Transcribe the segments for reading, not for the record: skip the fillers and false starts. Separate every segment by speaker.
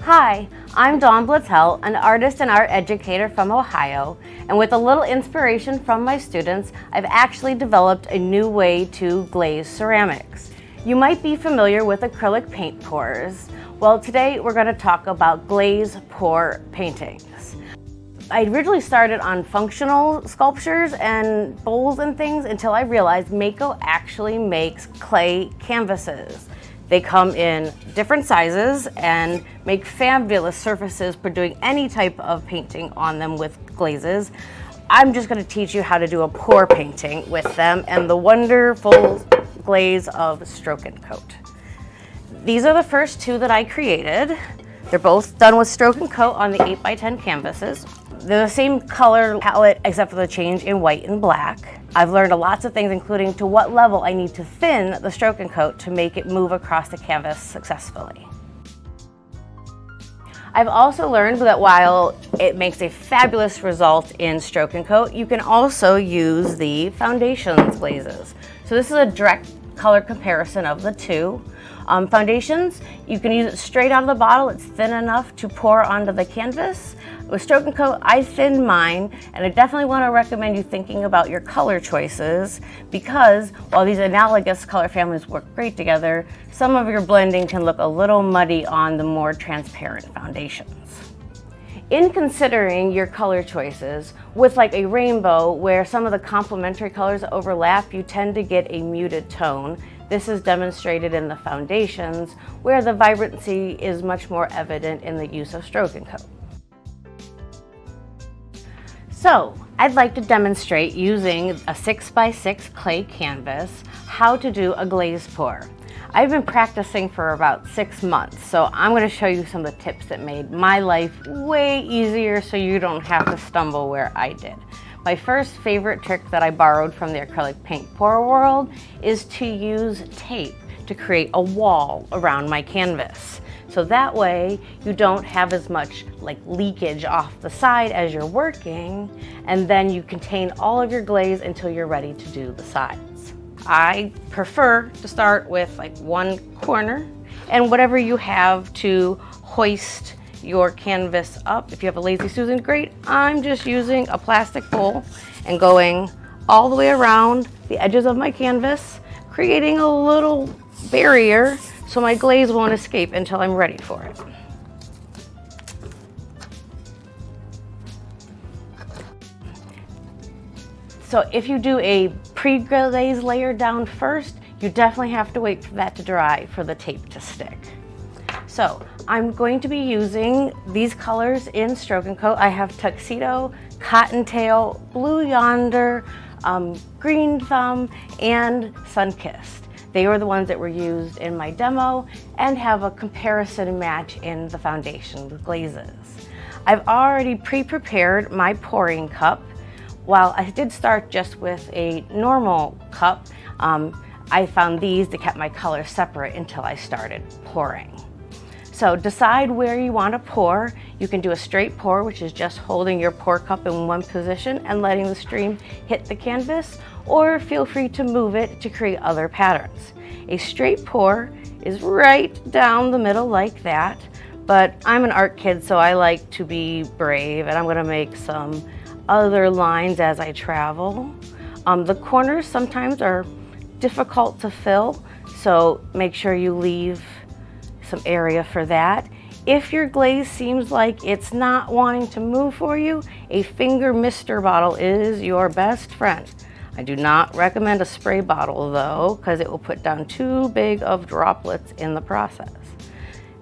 Speaker 1: Hi, I'm Dawn Blitzell, an artist and art educator from Ohio, and with a little inspiration from my students, I've actually developed a new way to glaze ceramics. You might be familiar with acrylic paint pours. Well, today we're going to talk about glaze pour paintings. I originally started on functional sculptures and bowls and things until I realized Mako actually makes clay canvases. They come in different sizes and make fabulous surfaces for doing any type of painting on them with glazes. I'm just going to teach you how to do a pour painting with them and the wonderful glaze of Stroke and Coat. These are the first two that I created. They're both done with Stroke and Coat on the 8x10 canvases. They're the same color palette except for the change in white and black. I've learned lots of things, including to what level I need to thin the Stroke and Coat to make it move across the canvas successfully. I've also learned that while it makes a fabulous result in Stroke and Coat, you can also use the foundations glazes. So this is a direct color comparison of the two. Foundations, you can use it straight out of the bottle. It's thin enough to pour onto the canvas. With Stroke and Coat, I thinned mine, and I definitely want to recommend you thinking about your color choices because while these analogous color families work great together, some of your blending can look a little muddy on the more transparent foundations. In considering your color choices, with like a rainbow where some of the complementary colors overlap, you tend to get a muted tone. This is demonstrated in the foundations, where the vibrancy is much more evident in the use of Stroke and Coat. So, I'd like to demonstrate using a 6x6 clay canvas how to do a glaze pour. I've been practicing for about 6 months, so I'm going to show you some of the tips that made my life way easier so you don't have to stumble where I did. My first favorite trick that I borrowed from the acrylic paint pour world is to use tape to create a wall around my canvas. So that way you don't have as much like leakage off the side as you're working, and then you contain all of your glaze until you're ready to do the sides. I prefer to start with like one corner and whatever you have to hoist your canvas up. If you have a Lazy Susan, great. I'm just using a plastic bowl and going all the way around the edges of my canvas, creating a little barrier so my glaze won't escape until I'm ready for it. So if you do a pre-glaze layer down first, you definitely have to wait for that to dry for the tape to stick. So I'm going to be using these colors in Stroke and Coat. I have Tuxedo, Cottontail, Blue Yonder, Green Thumb, and Sunkissed. They were the ones that were used in my demo and have a comparison match in the foundation with glazes. I've already pre-prepared my pouring cup. While I did start just with a normal cup, I found these that kept my colors separate until I started pouring. So decide where you want to pour. You can do a straight pour, which is just holding your pour cup in one position and letting the stream hit the canvas, or feel free to move it to create other patterns. A straight pour is right down the middle like that, but I'm an art kid, so I like to be brave, and I'm going to make some other lines as I travel. The corners sometimes are difficult to fill, so make sure you leave some area for that. If your glaze seems like it's not wanting to move for you, a finger mister bottle is your best friend. I do not recommend a spray bottle though, because it will put down too big of droplets in the process.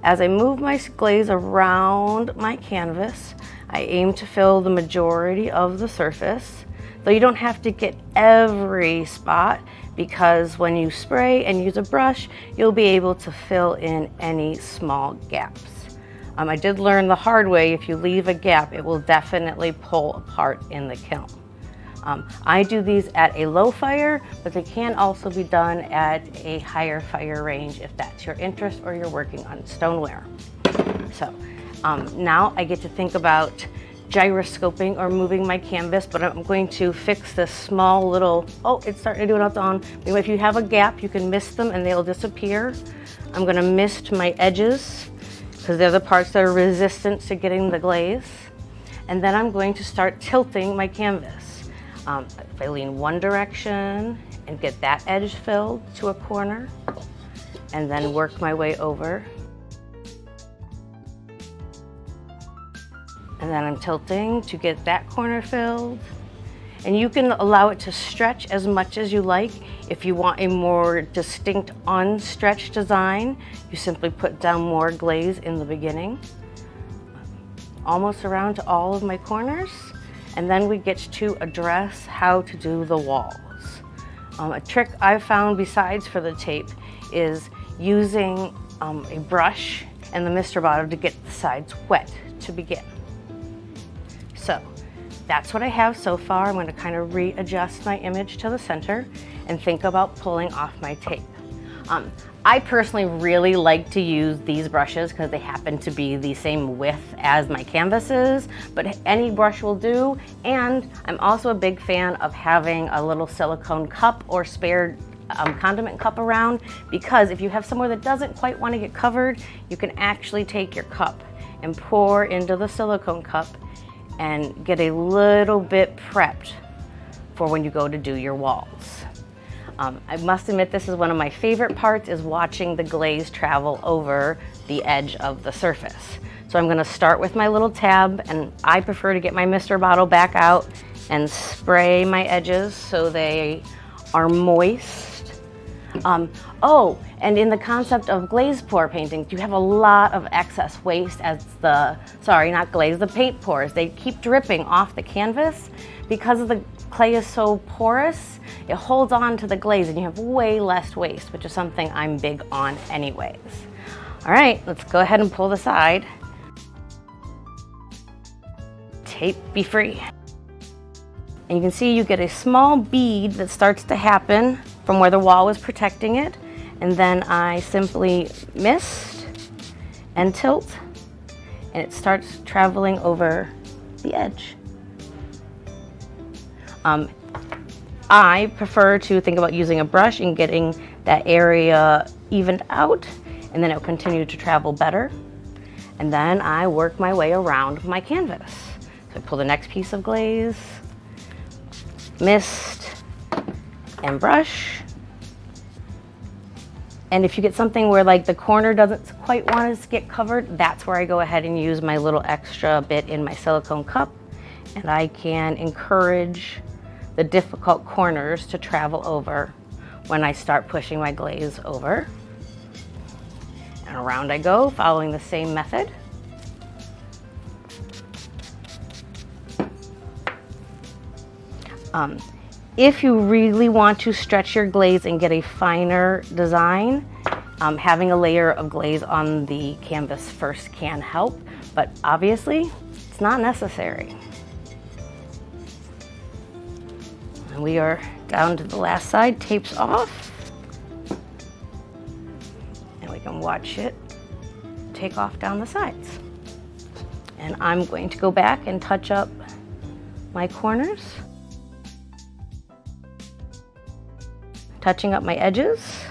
Speaker 1: As I move my glaze around my canvas, I aim to fill the majority of the surface, though you don't have to get every spot, because when you spray and use a brush, you'll be able to fill in any small gaps. I did learn the hard way, if you leave a gap, it will definitely pull apart in the kiln. I do these at a low fire, but they can also be done at a higher fire range if that's your interest or you're working on stoneware. So now I get to think about gyroscoping or moving my canvas, but I'm going to fix this small little, oh, it's starting to do it on its own. If you have a gap, you can mist them and they'll disappear. I'm going to mist my edges because they're the parts that are resistant to getting the glaze. And then I'm going to start tilting my canvas. If I lean one direction and get that edge filled to a corner, and then work my way over. And then I'm tilting to get that corner filled. And you can allow it to stretch as much as you like. If you want a more distinct unstretched design, you simply put down more glaze in the beginning. Almost around to all of my corners. And then we get to address how to do the walls. A trick I've found besides for the tape is using a brush and the mister bottle to get the sides wet to begin. So that's what I have so far. I'm going to kind of readjust my image to the center and think about pulling off my tape. I personally really like to use these brushes because they happen to be the same width as my canvases, but any brush will do. And I'm also a big fan of having a little silicone cup or spare condiment cup around, because if you have somewhere that doesn't quite want to get covered, you can actually take your cup and pour into the silicone cup and get a little bit prepped for when you go to do your walls. I must admit, this is one of my favorite parts, is watching the glaze travel over the edge of the surface. So I'm going to start with my little tab, and I prefer to get my mister bottle back out and spray my edges so they are moist. Oh, and in the concept of glaze pour painting, you have a lot of excess waste as the, sorry, not glaze, the paint pours. They keep dripping off the canvas. Because of the clay is so porous, it holds on to the glaze and you have way less waste, which is something I'm big on anyways. All right, let's go ahead and pull the side. Tape be free. And you can see you get a small bead that starts to happen from where the wall was protecting it. And then I simply mist and tilt, and it starts traveling over the edge. I prefer to think about using a brush and getting that area evened out, and then it'll continue to travel better. And then I work my way around my canvas. So I pull the next piece of glaze, mist, and brush. And if you get something where like the corner doesn't quite want to get covered, that's where I go ahead and use my little extra bit in my silicone cup, and I can encourage the difficult corners to travel over when I start pushing my glaze over. And around I go, following the same method. If you really want to stretch your glaze and get a finer design, having a layer of glaze on the canvas first can help, but obviously it's not necessary. And we are down to the last side, tape's off. And we can watch it take off down the sides. And I'm going to go back and touch up my corners. Touching up my edges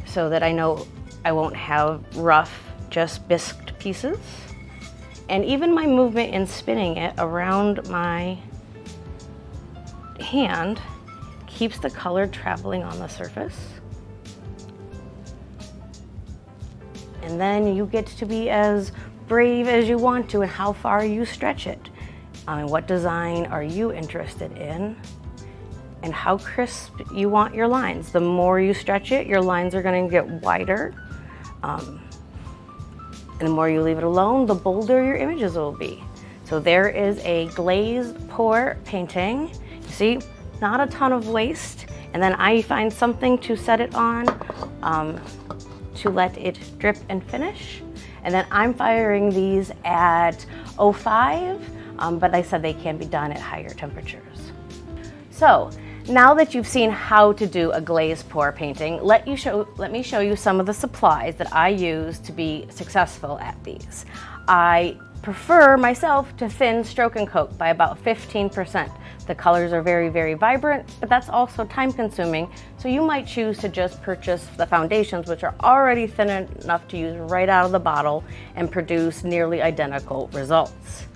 Speaker 1: so that I know I won't have rough, just bisqued pieces. And even my movement in spinning it around my hand keeps the color traveling on the surface. And then you get to be as brave as you want to and how far you stretch it. What design are you interested in? And how crisp you want your lines. The more you stretch it, your lines are going to get wider. And the more you leave it alone, the bolder your images will be. So there is a glazed pour painting. You see, not a ton of waste. And then I find something to set it on to let it drip and finish. And then I'm firing these at 05, but I said they can be done at higher temperatures. So, now that you've seen how to do a glaze pour painting, let me show you some of the supplies that I use to be successful at these. I prefer myself to thin stroke and coat by about 15%, The colors are very, very vibrant, but that's also time consuming. So you might choose to just purchase the foundations, which are already thin enough to use right out of the bottle and produce nearly identical results.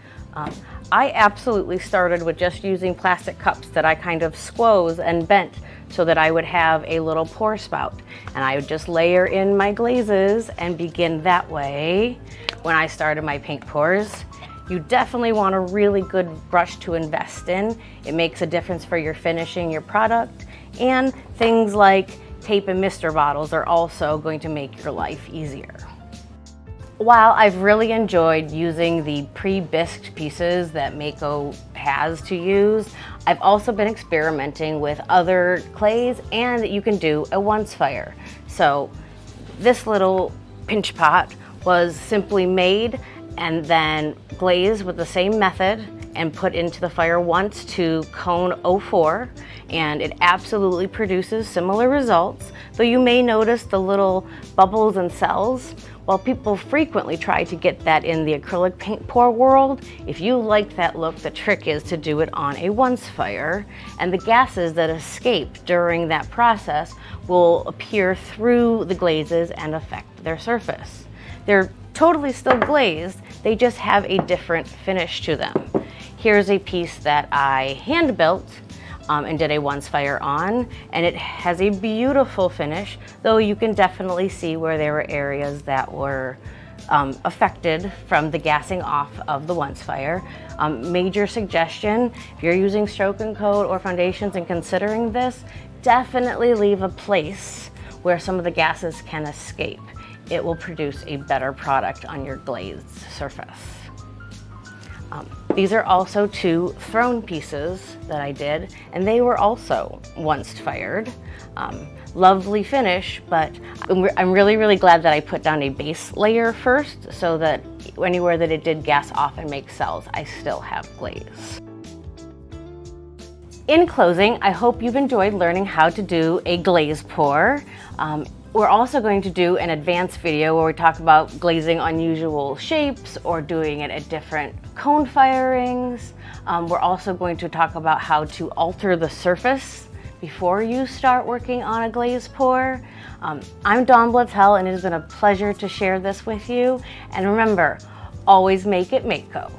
Speaker 1: I absolutely started with just using plastic cups that I kind of squoze and bent so that I would have a little pour spout. And I would just layer in my glazes and begin that way when I started my paint pours. You definitely want a really good brush to invest in. It makes a difference for your finishing your product. And things like tape and mister bottles are also going to make your life easier. While I've really enjoyed using the pre-bisqued pieces that Mako has to use, I've also been experimenting with other clays, and you can do a once fire. So this little pinch pot was simply made and then glazed with the same method and put into the fire once to cone 04, and it absolutely produces similar results, though you may notice the little bubbles and cells. While people frequently try to get that in the acrylic paint pour world, if you like that look, the trick is to do it on a once fire, and the gases that escape during that process will appear through the glazes and affect their surface. They're totally still glazed, they just have a different finish to them. Here's a piece that I hand built and did a once fire on, and it has a beautiful finish, though you can definitely see where there were areas that were affected from the gassing off of the once fire. Major suggestion, if you're using stroke and coat or foundations and considering this, definitely leave a place where some of the gases can escape. It will produce a better product on your glazed surface. These are also two throne pieces that I did, and they were also once fired. Lovely finish, but I'm really, really glad that I put down a base layer first so that anywhere that it did gas off and make cells, I still have glaze. In closing, I hope you've enjoyed learning how to do a glaze pour. We're also going to do an advanced video where we talk about glazing unusual shapes or doing it at different cone firings. We're also going to talk about how to alter the surface before you start working on a glaze pour. I'm Dawn Blitzell, and it has been a pleasure to share this with you. And remember, always make it Mako.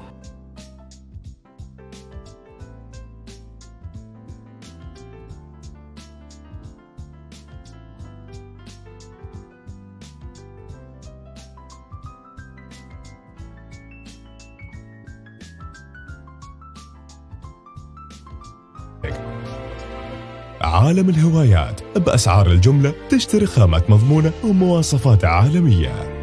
Speaker 2: عالم الهوايات بأسعار الجملة، تشتري خامات مضمونة ومواصفات عالمية.